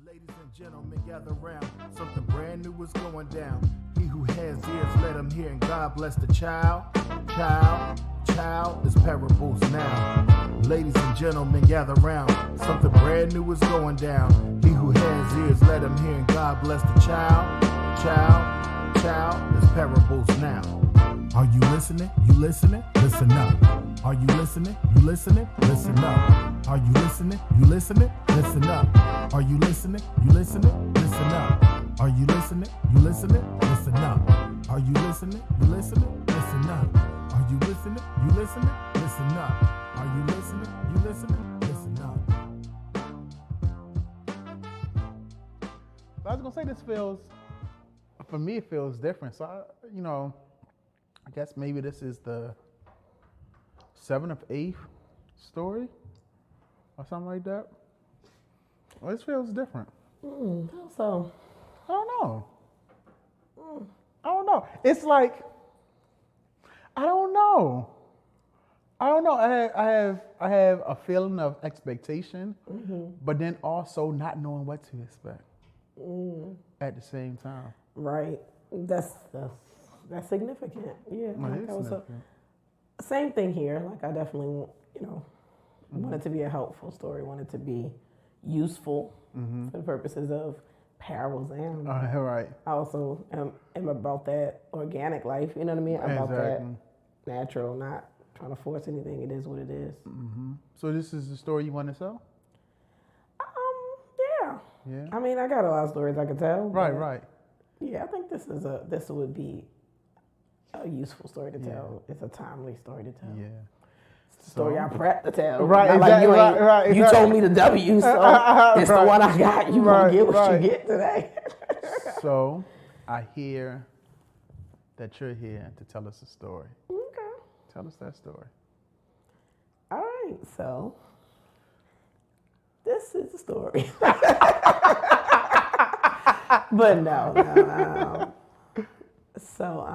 Ladies and gentlemen, gather round. Something brand new is going down. He who has ears, let him hear, and God bless the child. Child, this parables now. Ladies and gentlemen, gather round. Something brand new is going down. He who has ears, let him hear, and God bless the child. This parables now. Are you listening? You listening? Listen up. Are you listening? You listening? Listen up. Are you listening? You listening? Listen up. Are you listening? You listening? Listen up. Are you listening? You listening? Listen up. Are you listening? You listening? Listen up. Are you listening? You listening? Listen up. Are you listening? You listening? Listen up. So I was gonna say this feels, for me, it feels different. So I guess maybe this is the 7th or 8th story or something like that. Well, this feels different. How so? I don't know. I don't know. It's like, I don't know. I have a feeling of expectation, but then also not knowing what to expect at the same time. Right. That's significant. Yeah. Well, it is significant. Same thing here. Like I definitely, want it to be a helpful story. Want it to be useful for the purposes of parables and Right. I also am about that organic life. You know what I mean? About that natural, not trying to force anything. It is what it is. So this is the story you want to tell? Yeah. I mean, I got a lot of stories I could tell. Right. Yeah, I think this would be a useful story to tell. It's a timely story to tell. Yeah. It's the story I prepped to tell. Right, Not exactly. Like you told me the W, so it's the one I got. You gonna get what you get today. So I hear that you're here to tell us a story. Okay. Tell us that story. All right, so this is the story. But no. So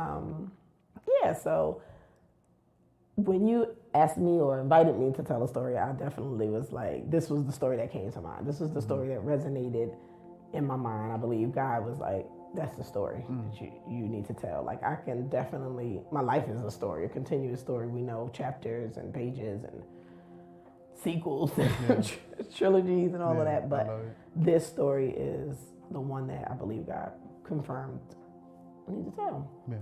when you asked me or invited me to tell a story, I definitely was like, this was the story that came to mind. This was the story that resonated in my mind. I believe God was like, that's the story that you need to tell. Like I can definitely, my life is a story, a continuous story. We know chapters and pages and sequels and trilogies and all of that. But this story is the one that I believe God confirmed I need to tell. Yeah.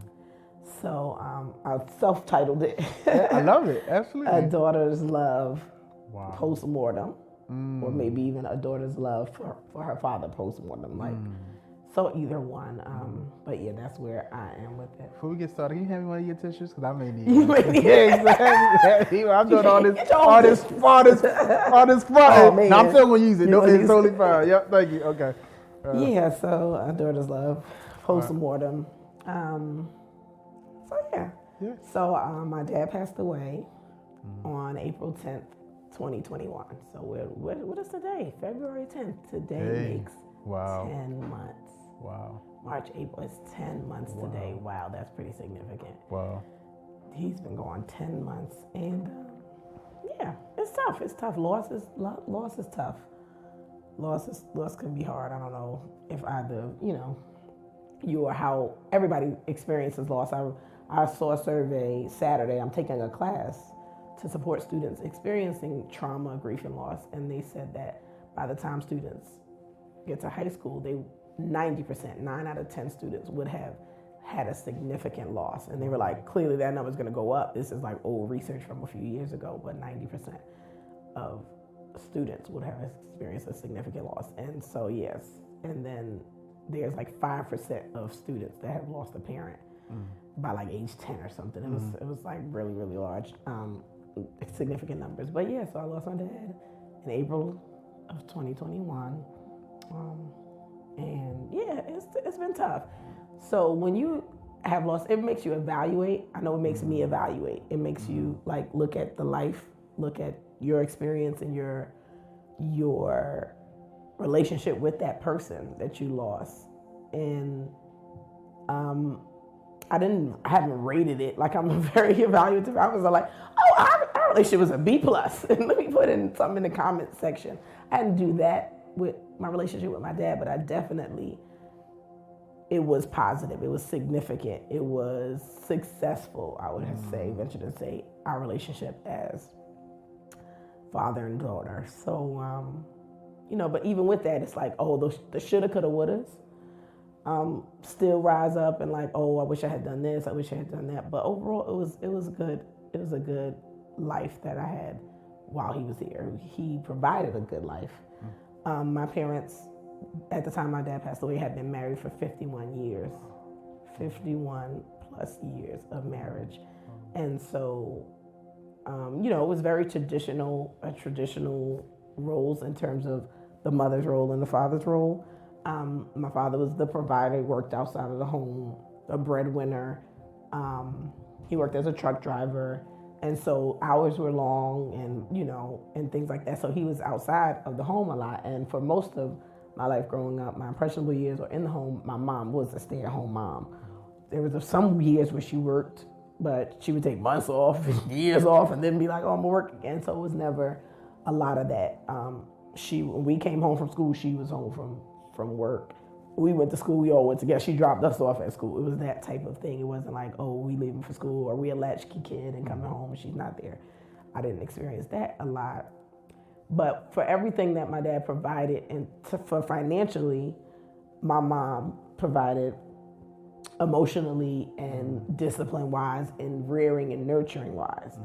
So I self-titled it. I love it. Absolutely. A Daughter's Love Wow. Postmortem. Or maybe even A Daughter's Love for her father postmortem. So either one. But yeah, that's where I am with it. Before we get started, can you hand me one of your tissues? Because I may need You one. may need Exactly. I'm doing all this fun. Oh, man. No, I'm still going to use it. No, gonna it's use totally fine. Yep, thank you. Okay. Yeah, so A Daughter's Love postmortem. Yeah. So my dad passed away on April 10th, 2021. So what is today? February 10th. Today makes 10 months. Wow. March, April, it's 10 months today. Wow, that's pretty significant. Wow. He's been gone 10 months. And it's tough. It's tough. Loss is tough. Loss can be hard. I don't know if either, you or how everybody experiences loss. I saw a survey Saturday. I'm taking a class to support students experiencing trauma, grief, and loss. And they said that by the time students get to high school, 90%, 9 out of 10 students would have had a significant loss. And they were like, clearly that number is going to go up. This is like old research from a few years ago, but 90% of students would have experienced a significant loss. And so, yes. And then there's like 5% of students that have lost a parent by like age 10 or something. It was like really, really large, significant numbers. But yeah, so I lost my dad in April of 2021. And yeah, it's been tough. So when you have lost, it makes you evaluate. I know it makes me evaluate. It makes you like look at the life, look at your experience and your relationship with that person that you lost. And I haven't rated it. Like I'm very evaluative. I was like, our relationship was a B+. And let me put in something in the comment section. I didn't do that with my relationship with my dad, but it was positive. It was significant. It was successful, I would venture to say, our relationship as father and daughter. So, but even with that, it's like, the shoulda, coulda, wouldas still rise up and like, I wish I had done this. I wish I had done that. But overall, it was good. It was a good life that I had while he was here. He provided a good life. My parents, at the time my dad passed away, had been married for 51 years, 51 plus years of marriage. And so, it was very traditional roles in terms of the mother's role and the father's role. My father was the provider, worked outside of the home, a breadwinner. He worked as a truck driver. And so hours were long and things like that. So he was outside of the home a lot. And for most of my life growing up, my impressionable years were in the home. My mom was a stay-at-home mom. There was some years where she worked, but she would take months off, years off, and then be like, I'm gonna work again. So it was never a lot of that. When we came home from school, she was home from work. We went to school, we all went together. She dropped us off at school. It was that type of thing. It wasn't like, we leaving for school, or we a latchkey kid and coming home and she's not there. I didn't experience that a lot. But for everything that my dad provided, and for financially, my mom provided emotionally and discipline-wise and rearing and nurturing-wise.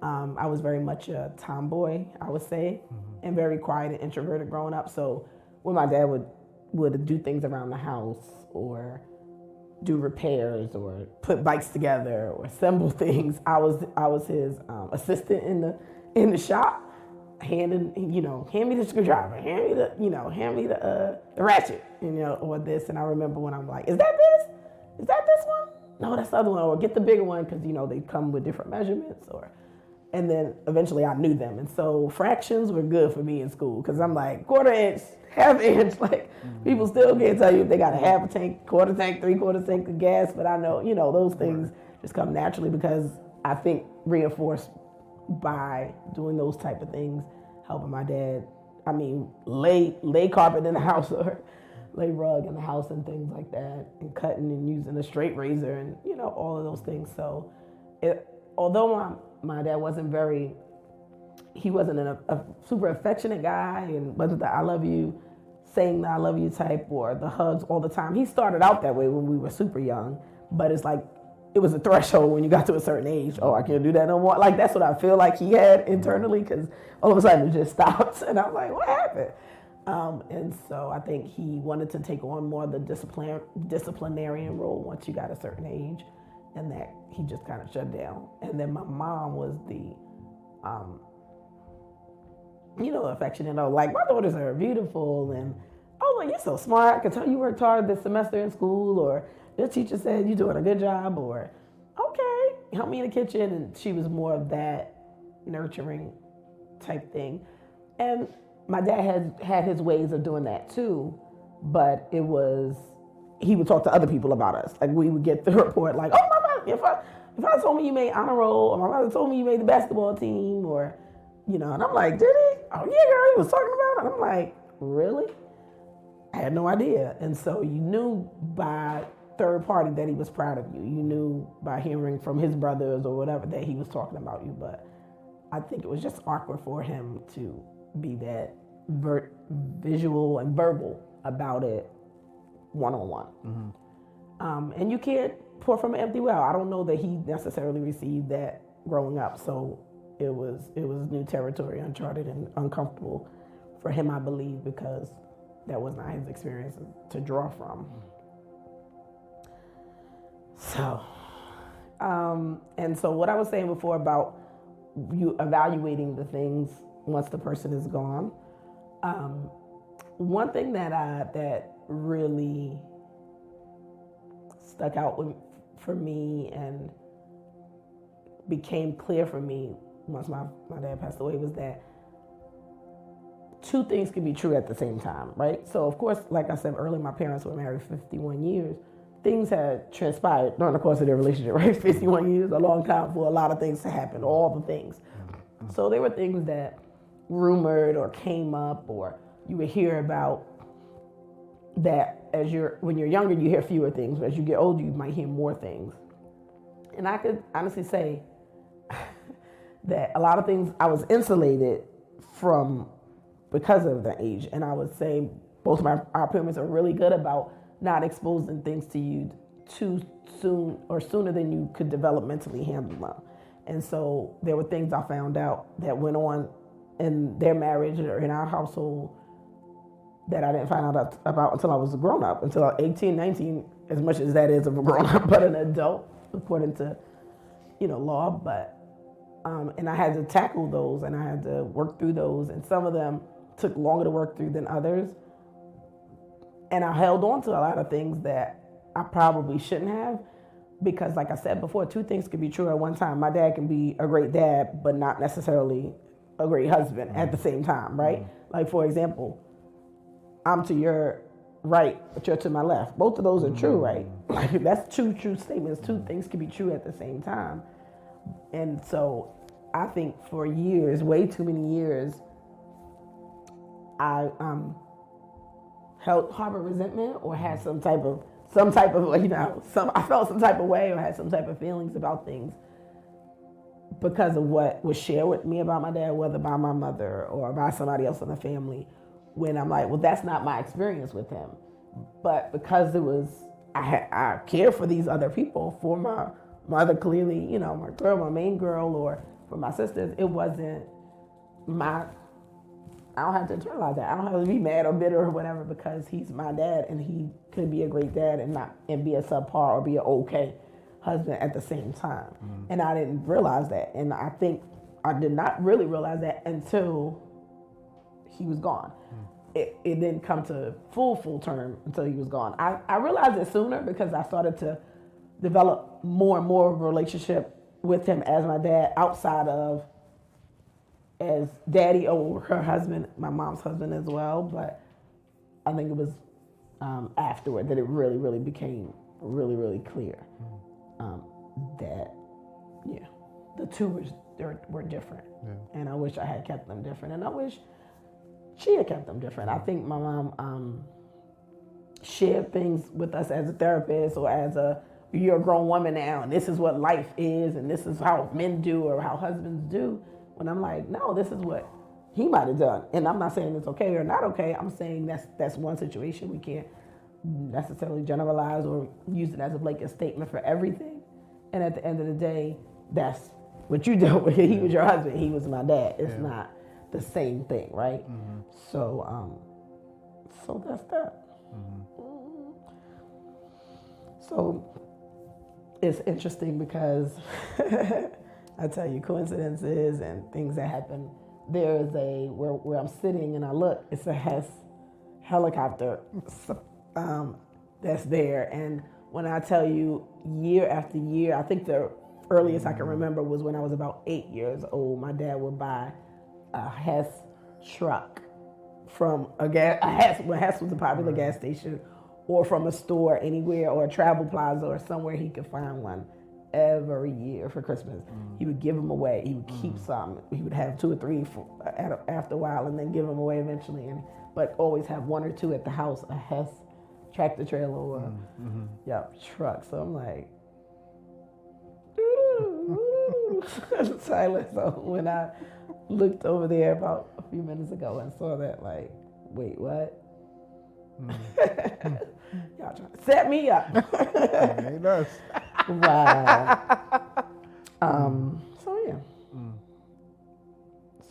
I was very much a tomboy, I would say, and very quiet and introverted growing up. So when my dad would do things around the house or do repairs or put bikes together or assemble things, I was his assistant in the shop. Hand me the screwdriver, hand me the ratchet, or this. And I remember when I'm like, is that this one? No, that's the other one. Or get the bigger one, because they come with different measurements. And then eventually I knew them. And so fractions were good for me in school, because I'm like, quarter inch, half inch. Like, people still can't tell you if they got a half a tank, quarter tank, 3/4 tank of gas. But I know, those things just come naturally, because I think reinforced by doing those type of things, helping my dad, lay carpet in the house or lay rug in the house and things like that, and cutting and using a straight razor and, all of those things. So although my dad wasn't he wasn't a super affectionate guy, and wasn't the I love you, saying the I love you type or the hugs all the time. He started out that way when we were super young, but it's like, it was a threshold when you got to a certain age. I can't do that no more. Like, that's what I feel like he had internally, because all of a sudden it just stopped. And I'm like, what happened? And so I think he wanted to take on more of the disciplinarian role once you got a certain age, and that he just kind of shut down. And then my mom was the, affectionate. Like, my daughters are beautiful, and you're so smart. I can tell you worked hard this semester in school, or your teacher said you're doing a good job, or okay, help me in the kitchen. And she was more of that nurturing type thing. And my dad had his ways of doing that too, but he would talk to other people about us. Like, we would get the report like, my father, your father told me you made honor roll, or my father told me you made the basketball team, or, and I'm like, did he? Oh yeah, girl, he was talking about it. I'm like, really? I had no idea. And so you knew by third party that he was proud of you. You knew by hearing from his brothers or whatever that he was talking about you. But I think it was just awkward for him to be that visual and verbal about it one-on-one. And you can't pour from an empty well. I don't know that he necessarily received that growing up. So it was new territory, uncharted and uncomfortable for him, I believe, because that was not his experience to draw from. So, and so what I was saying before about you evaluating the things once the person is gone, one thing that really stuck out for me and became clear for me once my dad passed away was that two things can be true at the same time, right? So of course, like I said earlier, my parents were married 51 years. Things had transpired during the course of their relationship, right? 51 years, a long time for a lot of things to happen, all the things. So there were things that rumored or came up or you would hear about that when you're younger, you hear fewer things. But as you get older, you might hear more things. And I could honestly say that a lot of things I was insulated from because of the age. And I would say both of our parents are really good about not exposing things to you too soon or sooner than you could developmentally handle them. And so there were things I found out that went on in their marriage or in our household that I didn't find out about until I was a grown up, until I was 18, 19, as much as that is of a grown up, but an adult according to, law. But, and I had to tackle those and I had to work through those. And some of them took longer to work through than others. And I held on to a lot of things that I probably shouldn't have, because like I said before, two things can be true at one time. My dad can be a great dad, but not necessarily a great husband at the same time, right? Like, for example, I'm to your right, but you're to my left. Both of those are true, right? Like, that's two true statements. Two things can be true at the same time. And so I think for years, way too many years, I harbor resentment or had some type of I felt some type of way or had some type of feelings about things because of what was shared with me about my dad, whether by my mother or by somebody else in the family, when I'm like, well, that's not my experience with him. But because I care for these other people, for my mother, clearly, my girl, my main girl, or for my sisters, it wasn't I don't have to internalize that. I don't have to be mad or bitter or whatever because he's my dad and he could be a great dad and be a subpar or be an okay husband at the same time. Mm-hmm. And I didn't realize that. And I think I did not really realize that until he was gone. Mm-hmm. It didn't come to full term until he was gone. I realized it sooner because I started to develop more and more of a relationship with him as my dad outside of as daddy or her husband, my mom's husband as well. But I think it was afterward that it really, really became really, really clear that, the two were different. Yeah. And I wish I had kept them different. And I wish she had kept them different. I think my mom shared things with us as a therapist or as you're a grown woman now and this is what life is and this is how men do or how husbands do. When I'm like, no, this is what he might have done. And I'm not saying it's okay or not okay. I'm saying that's one situation. We can't necessarily generalize or use it as a blanket statement for everything. And at the end of the day, that's what you dealt with. He was your husband. He was my dad. It's not the same thing, right? Mm-hmm. So that's that. Mm-hmm. So it's interesting because I tell you, coincidences and things that happen. There is where I'm sitting and I look, it's a Hess helicopter that's there. And when I tell you year after year, I think the earliest I can remember was when I was about 8 years old. My dad would buy a Hess truck from when Hess was a popular gas station, or from a store anywhere, or a travel plaza, or somewhere he could find one. Every year for Christmas, he would give them away. He would keep some. He would have 2 or 3 after a while, and then give them away eventually. But always have 1 or 2 at the house, a Hess tractor trailer or truck. So I'm like, silent. So when I looked over there about a few minutes ago and saw that, like, wait, what? Y'all trying to set me up. Ain't us. Wow. So yeah.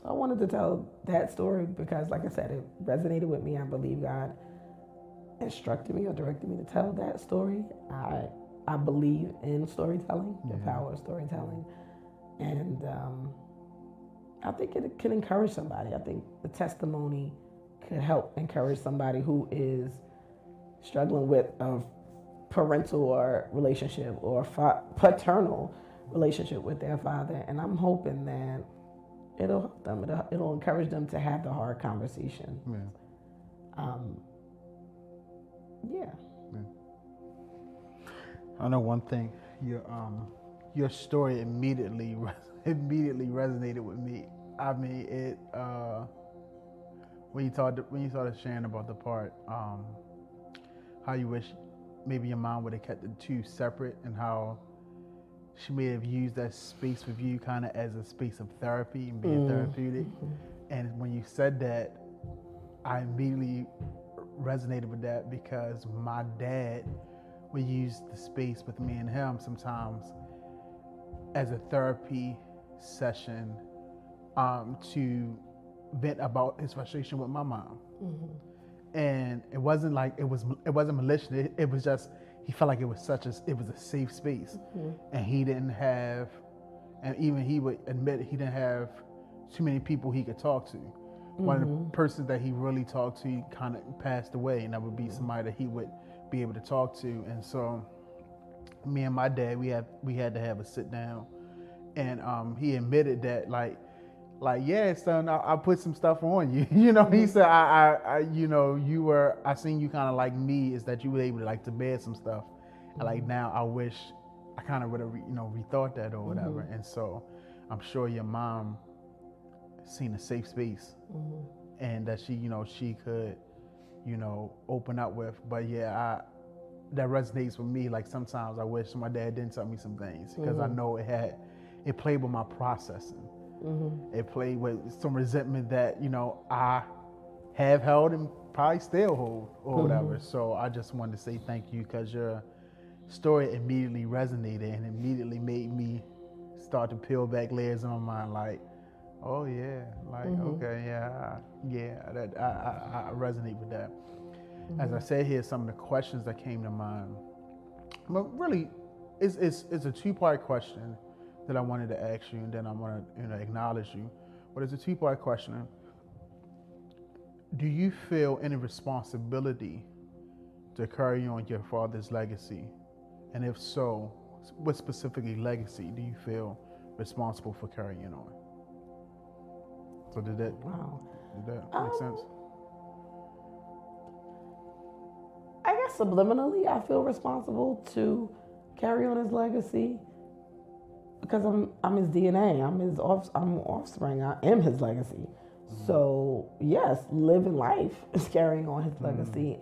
So I wanted to tell that story because, like I said, it resonated with me. I believe God instructed me or directed me to tell that story. I believe in storytelling, the power of storytelling, and I think it can encourage somebody. I think the testimony could help encourage somebody who is struggling with a parental or relationship or paternal relationship with their father. And I'm hoping that it'll help them. It'll encourage them to have the hard conversation. Yeah. I know one thing. Your story immediately resonated with me. I mean, when you started sharing about the part, how you wish maybe your mom would have kept the two separate, and how she may have used that space with you kind of as a space of therapy and being therapeutic. And when you said that, I immediately resonated with that, because my dad would use the space with me and him sometimes as a therapy session, to vent about his frustration with my mom. And it wasn't like it wasn't malicious. It was just, he felt like it was a safe space, and he didn't have, and even he would admit he didn't have too many people he could talk to. One of the persons that he really talked to kind of passed away, and that would be somebody that he would be able to talk to. And so me and my dad, we had to have a sit down, and he admitted that like yeah, son, I put some stuff on you. He said I seen you kind of like me, is that you were able to like to bear some stuff, and like now I wish I kind of would have rethought that or whatever. And so I'm sure your mom seen a safe space, and that she could open up with. But yeah, that resonates with me. Like sometimes I wish my dad didn't tell me some things, because I know it played with my processing. It played with some resentment that I have held and probably still hold or whatever. So I just wanted to say thank you, because your story immediately resonated and immediately made me start to peel back layers in my mind. Like, oh yeah, like okay, yeah, that I resonate with that. As I said here, some of the questions that came to mind, but really, it's a two-part question that I wanted to ask you, and then I want to acknowledge you. But it's a two-part question. Do you feel any responsibility to carry on your father's legacy? And if so, what specifically legacy do you feel responsible for carrying on? So did that make sense? I guess subliminally, I feel responsible to carry on his legacy, because I'm his DNA. I'm offspring. I am his legacy. So yes, living life is carrying on his legacy.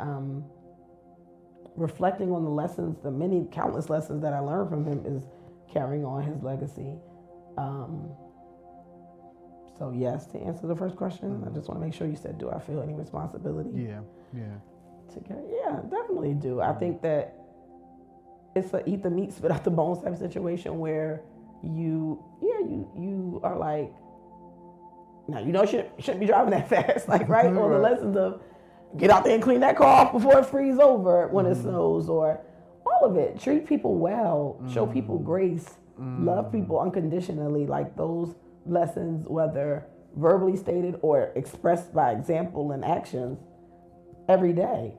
Reflecting on the lessons, the many countless lessons that I learned from him, is carrying on his legacy. So yes, to answer the first question, I just want to make sure you said, do I feel any responsibility? Yeah. To carry? Yeah, definitely do. I think that it's a eat the meat, spit out the bones type of situation, where you are like, now you shouldn't be driving that fast, like right? Or the lessons of get out there and clean that car off before it freezes over when it snows, or all of it. Treat people well, show people grace, love people unconditionally. Like those lessons, whether verbally stated or expressed by example and actions, every day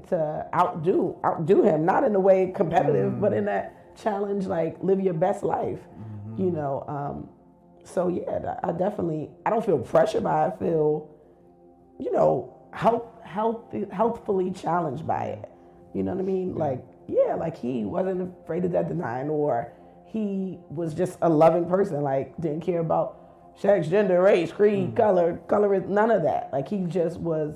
to outdo him, not in a way competitive, but in that challenge, like live your best life, so yeah, I don't feel pressure by it. I feel, healthfully challenged by it. You know what I mean? Like, yeah, like he wasn't afraid of that denying, or he was just a loving person, like didn't care about sex, gender, race, creed, color, none of that. Like he just was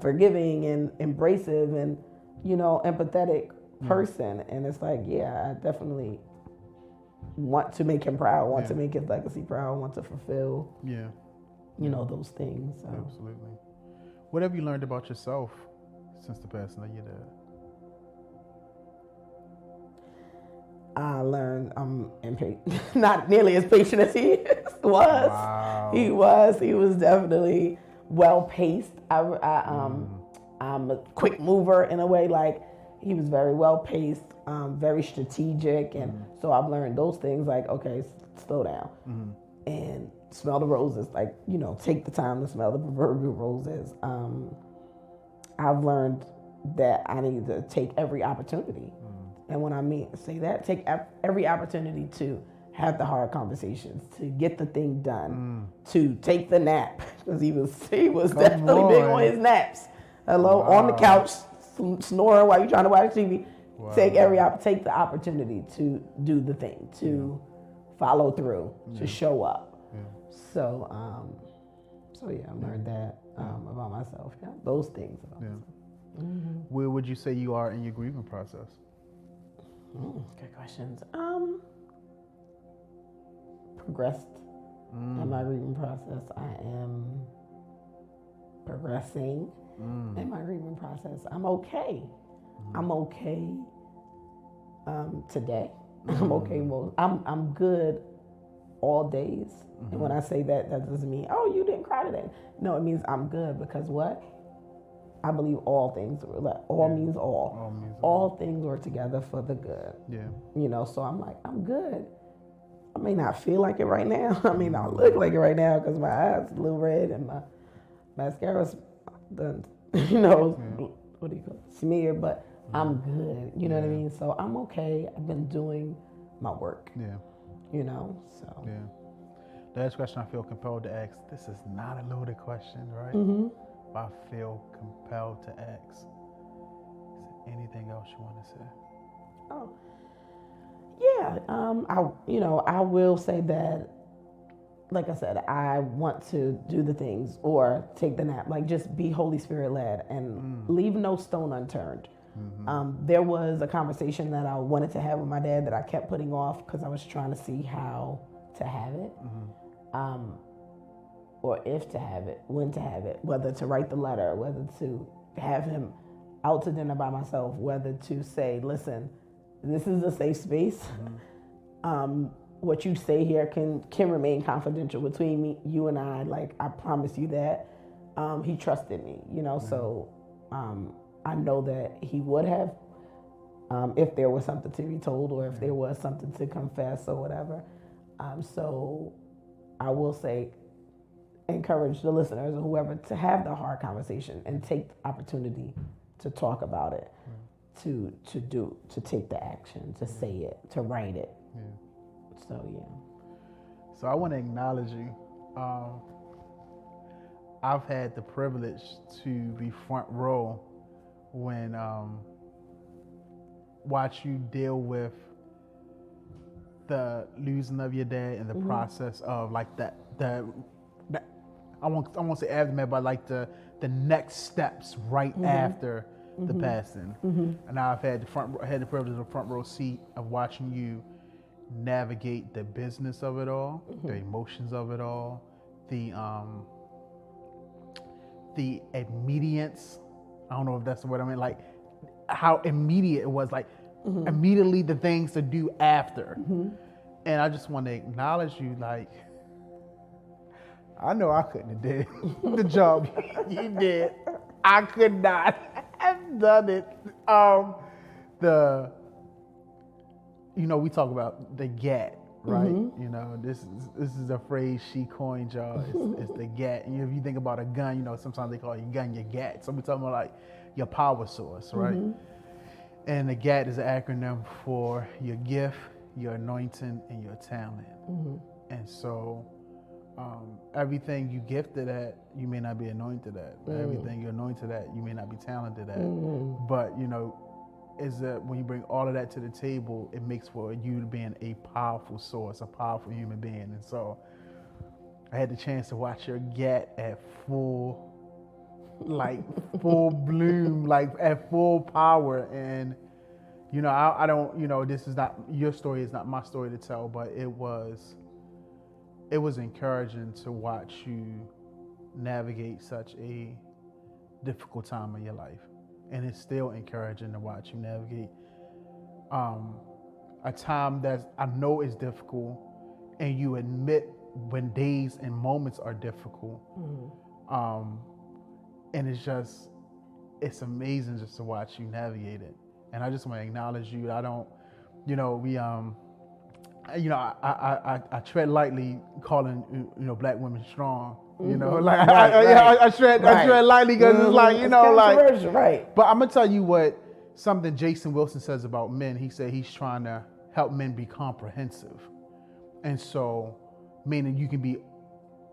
forgiving and embracive and, empathetic person. And it's like, yeah, I definitely want to make him proud, want to make his legacy proud, want to fulfill, those things. So. Absolutely. What have you learned about yourself since the passing of your dad? I learned I'm not nearly as patient as he was. Wow. He was definitely well paced. I'm a quick mover in a way. Like he was very well paced, very strategic, and so I've learned those things. Like, okay, slow down and smell the roses. Like, take the time to smell the proverbial roses. I've learned that I need to take every opportunity. And when I say that, take every opportunity to have the hard conversations, to get the thing done, to take the nap, because he was definitely big on his naps. On the couch, snoring while you're trying to watch TV. Wow. Take the opportunity to do the thing, to follow through, to show up. Yeah. So yeah, I learned that. about myself. Yeah, those things about myself. Where would you say you are in your grieving process? Good questions. Progressed in my grieving process. I am progressing in my grieving process. I'm okay. I'm okay today. I'm okay. I'm good all days. And when I say that, that doesn't mean, oh, you didn't cry today. No, it means I'm good because what? I believe all things, means all. All things work together for the good. Yeah. You know, so I'm like, I'm good. I may not feel like it right now. I may not look like it right now because my eyes are a little red and my mascara's done, what do you call it? Smeared, but I'm good. You know what I mean? So I'm okay. I've been doing my work. Yeah. You know, so. Yeah. The last question I feel compelled to ask, this is not a loaded question, right? But I feel compelled to ask, is there anything else you want to say? Oh. Yeah, I will say that, like I said, I want to do the things or take the nap, like just be Holy Spirit led and leave no stone unturned. There was a conversation that I wanted to have with my dad that I kept putting off because I was trying to see how to have it, or if to have it, when to have it, whether to write the letter, whether to have him out to dinner by myself, whether to say, listen, this is a safe space. What you say here can remain confidential between me, you and I. Like, I promise you that. He trusted me, so I know that he would have if there was something to be told or if there was something to confess or whatever. So I will say, encourage the listeners or whoever to have the hard conversation and take the opportunity to talk about it, to take the action, to say it, to write it. So I want to acknowledge you. I've had the privilege to be front row when watch you deal with the losing of your dad and the process of like that I won't say aftermath, but like the next steps right after the passing. And I've had the privilege of the front row seat of watching you navigate the business of it all, the emotions of it all, the immediance. I don't know if that's the word I mean, like how immediate it was, like immediately the things to do after. And I just want to acknowledge you, like, I know I couldn't have did the job you did. I could not have done it. We talk about the GAT, right? This is a phrase she coined, y'all. It's the GAT. And if you think about a gun, sometimes they call your gun your GAT. So we're talking about like your power source, right? And the GAT is an acronym for your gift, your anointing, and your talent. And so everything you gifted at, you may not be anointed at. Everything you're anointed at, you may not be talented at. But, is that when you bring all of that to the table, it makes for you being a powerful source, a powerful human being. And so I had the chance to watch your GAT at full bloom, like at full power. And, I don't, this is not, your story is not my story to tell, but it was encouraging to watch you navigate such a difficult time in your life. And it's still encouraging to watch you navigate a time that I know is difficult, and you admit when days and moments are difficult. And it's amazing just to watch you navigate it. And I just want to acknowledge you. I don't, I tread lightly calling, Black women strong. I tread lightly because it's like, right. But I'm gonna tell you what something Jason Wilson says about men. He said he's trying to help men be comprehensive, and so meaning you can be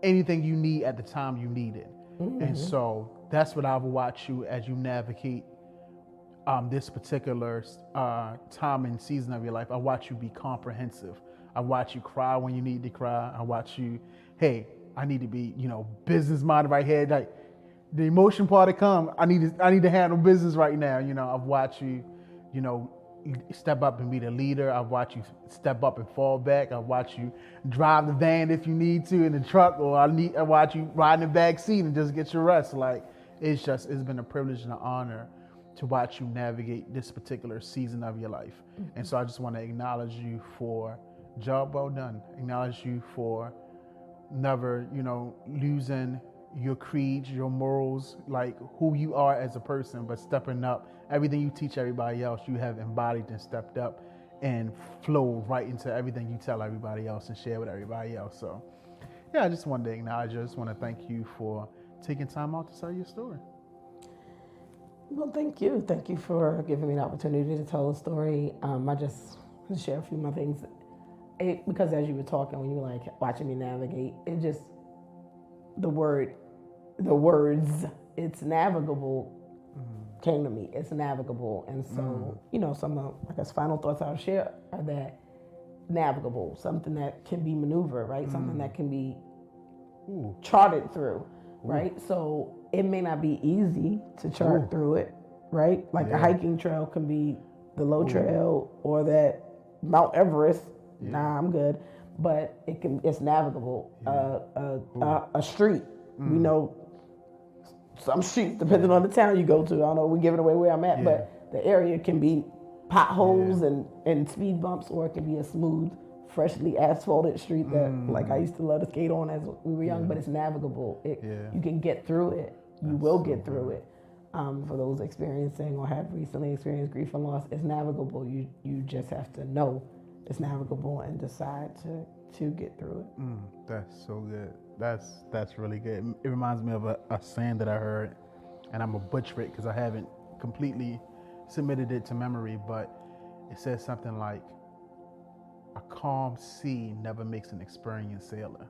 anything you need at the time you need it. And so that's what I will watch you as you navigate this particular time and season of your life. I watch you be comprehensive. I watch you cry when you need to cry. I watch you, hey, I need to be, business minded right here. Like, the emotion part to come. I need to handle business right now. You know, I've watched you, you know, you step up and be the leader. I've watched you step up and fall back. I've watched you drive the van if you need to in the truck, or I watch you ride in the back seat and just get your rest. Like it's been a privilege and an honor to watch you navigate this particular season of your life. Mm-hmm. And so I just want to acknowledge you for job well done. Acknowledge you for never, you know, losing your creed, your morals, like who you are as a person, but stepping up. Everything you teach everybody else, you have embodied and stepped up and flowed right into everything you tell everybody else and share with everybody else. So yeah, I just wanted to acknowledge you. I just want to thank you for taking time out to tell your story. Well, thank you. Thank you for giving me the opportunity to tell a story. I just want to share a few more things. Because as you were talking, when you were like watching me navigate, it just, the words, it's navigable came to me. It's navigable. And so, you know, some of, I guess, final thoughts I'll share are that navigable, something that can be maneuvered, right? Something that can be charted through, right? So it may not be easy to chart through it, right? Like a hiking trail can be the low trail or that Mount Everest. Nah, I'm good. But it's navigable. A street, we know some streets, depending on the town you go to. I don't know, we're giving away where I'm at, but the area can be potholes and speed bumps, or it can be a smooth, freshly asphalted street that, like, I used to love to skate on as we were young, but it's navigable. You can get through it. You will get through it. For those experiencing or have recently experienced grief and loss, it's navigable. You just have to know it's navigable and decide to get through it. That's so good. That's really good. It reminds me of a saying that I heard, and I'm a butcher it because I haven't completely submitted it to memory, but it says something like, a calm sea never makes an experienced sailor.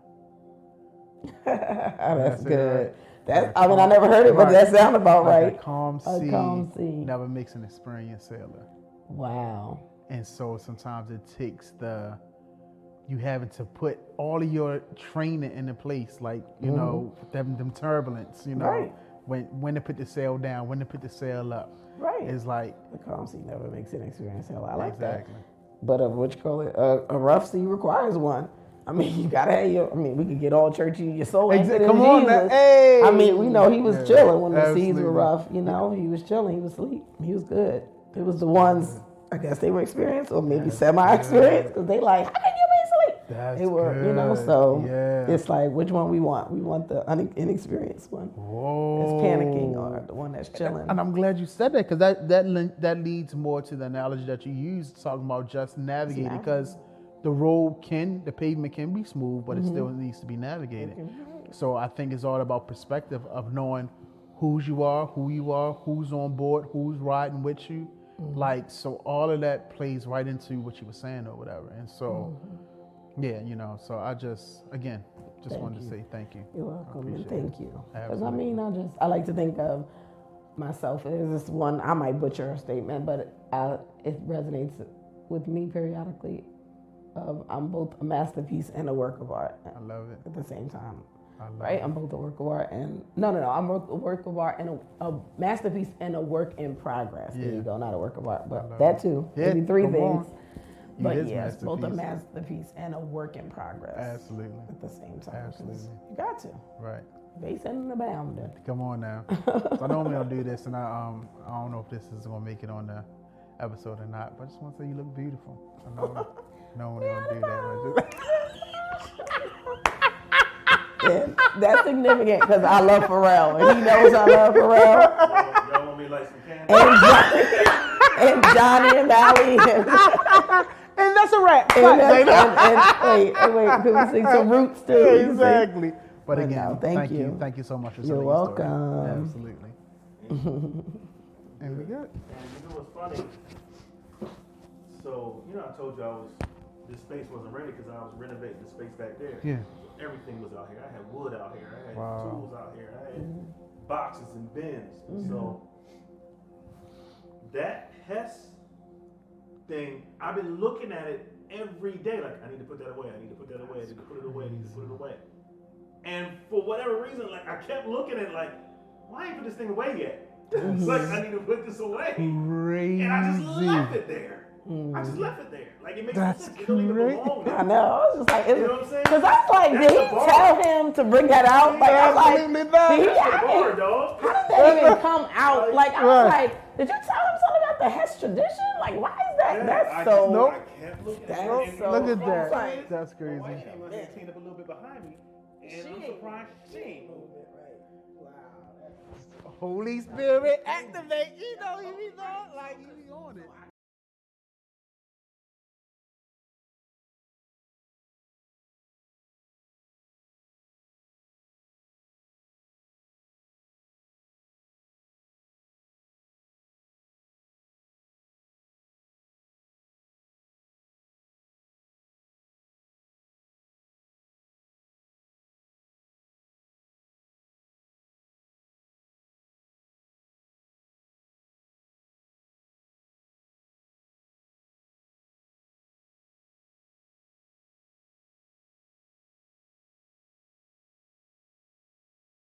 That's good. I never heard it, but that sounded about right. A calm sea never makes an experienced sailor. Wow. And so sometimes it takes you having to put all of your training into place, like, you know, them turbulence, you know, when to put the sail down, when to put the sail up. Right. It's like, the calm sea never makes an experienced sailor. I like that. But a rough sea requires one. I mean, you gotta have we could get all churchy, your soul anchored in Jesus. Hey. I mean, we know he was chilling when the seas were rough, you know, he was chilling, he was asleep, he was good. It was the ones, I guess they were experienced or maybe semi-experienced, because they like, how can you be asleep? They were, good. You know, so it's like, which one we want? We want the inexperienced one. That's panicking, or the one that's chilling. And I'm glad you said that, because that leads more to the analogy that you used, talking about just navigating, because the pavement can be smooth, but it still needs to be navigated. So I think it's all about perspective of knowing who you are, who's on board, who's riding with you. Like, so all of that plays right into what you were saying or whatever. And so, yeah, you know, so I just wanted to say thank you. You're welcome, and thank you. Because I like to think of myself as this one, I might butcher a statement, but it resonates with me periodically. I'm both a masterpiece and a work of art. I love it. At the same time. Right? I'm both a work of art and I'm a work of art and a masterpiece and a work in progress. There you go, not a work of art, but that too. Maybe three things. But it's both a masterpiece and a work in progress. Absolutely. At the same time. Absolutely. You got to. Right. Base and abounding. Come on now. So I normally don't do this, and I don't know if this is gonna make it on the episode or not, but I just want to say you look beautiful. I know no one don't do that. Yeah, that's significant because I love Pharrell, and he knows I love Pharrell. Y'all want me like some candy? And Johnny and Valley. And that's a wrap. Wait, could we sing some roots too? Exactly. But again, no, thank you. Thank you so much for You're welcome. Absolutely. And we good. And you know what's funny? So, you know, I told you this space wasn't ready because I was renovating the space back there. Yeah. Everything was out here. I had wood out here. I had tools out here. I had boxes and bins. So that Hess thing, I've been looking at it every day. Like, I need to put that away. I need to put that away. I need to put it away. I need to put it away. And for whatever reason, like, I kept looking at it like, well, I ain't put this thing away yet. Like, I need to put this away. Crazy. And I just left it there. I just left it there. Like, it makes no That's sense. It don't even belong there. I know. I was just like, You know what I'm saying? because I was like, That's did he the bar. tell him to bring that out? Like, I was like, Absolutely did not. he That's the have bar, it? dog. How did that even come out? Like, I was Right. like, did you tell him something about the Hess tradition? Like, why is that? Yeah, That's I so. just- Nope. I kept looking at That's it. And so- Look at I was that. like, That's My crazy. wife came up and up a little bit behind me. And I'm surprised she ain't moved. Holy Spirit activate. You know, he be on like he be on it.